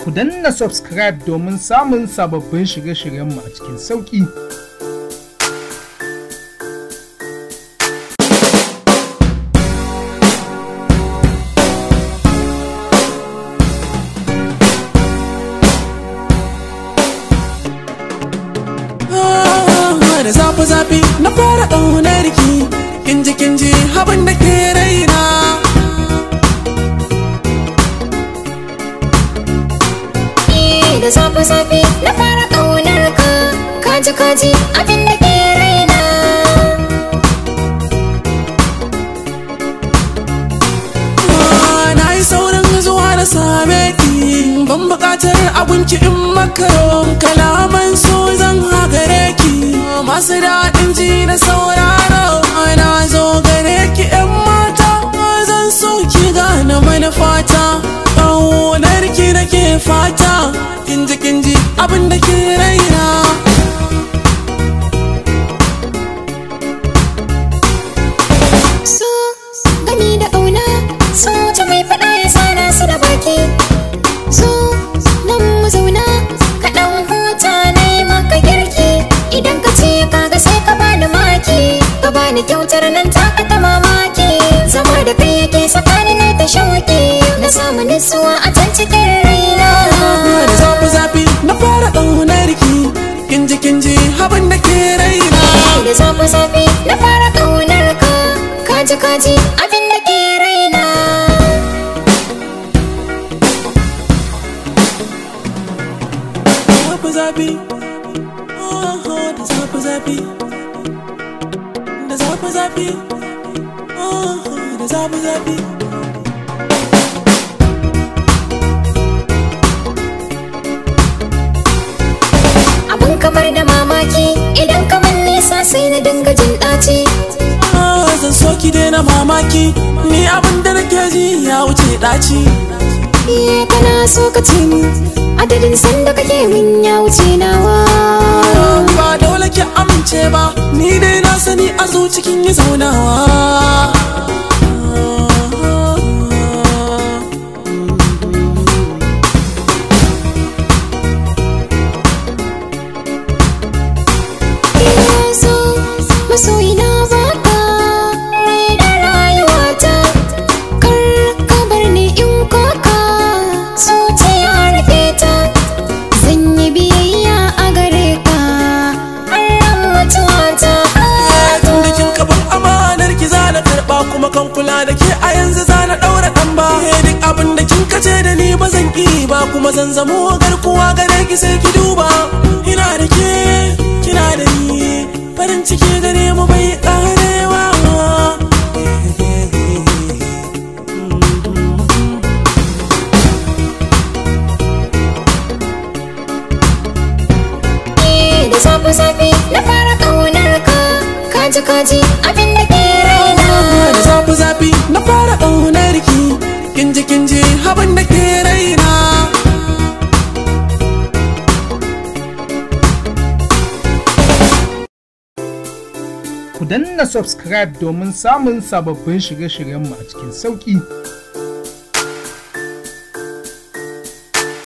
Ku danna subscribe domin samun sababbin shirye-shiryenmu a cikin sauƙi. Da zafi-zafi na fara ƙaunar ki, kinji abin da ke raina. Da zafi-zafi na fara ƙaunar ka, kaji abin da ke raina. Na yi saurin zuwa da same ki, ban buƙatar abinci in makaro, kalaman so zan hagare ki, masu daɗin ji da sauraro. Na zo gare ki 'yan mata, zan so ki gane manufata, ƙaunar ki nake fata, kinji abin da ke raina. So gani da ƙauna, so ta mai faɗa ya sana su da baki. So nan mu zauna, ka ɗan huta na yi maka girki. Idan ka ce kaga sai ka bani maki, ka bani kyautar nan taka ta mamaki. Zama da kai yake sakani na ta shauki, na samu nutsuwa a can cikin raina. Da zafi-zafi na fara ƙaunar ki, kinji abin da ke raina. Da zafi-zafi na fara ƙaunar ka, kaji abin da ke raina. Zafi-zafi, da zafi-zafi, da zafi-zafi, da zafi-zafi. Abun kamar da mamaki, idan kamar nisa sai na dinga jin ɗaci. Zan so ki daina mamaki, ni abin da nake ji ya wuce ɗaci. Kana so ka ce mu, adadin sanda kake min ya wuce nawa. Ba dole ki amince ba, ni dai na sani a zo cikin yi zaunawa. Masoyina baka rai da rayuwata, kar ka bar ni in koka, zuciya rufe ta, zan yi biyayya a gare ka har ran mutuwata. Tun da kin kaban amanar ki za na karɓa, kuma kan kula da ke a yanzu za na ɗaura ɗan ba. Duk abin da kin kace da ni ba zan ƙi ba, kuma zan zamo garkuwa gare ki sai ki duba. Ina da ke, kina da ni, farin ciki gare mu bai ƙarewa. Da zafi-zafi na fara ƙaunar ka, kaji abin da ke raina. Da zafi-zafi na fara ƙaunar ki, kinji abin da ke raina. Ku danna subscribe domin samun sababbin shirye-shiryenmu a cikin sauƙi.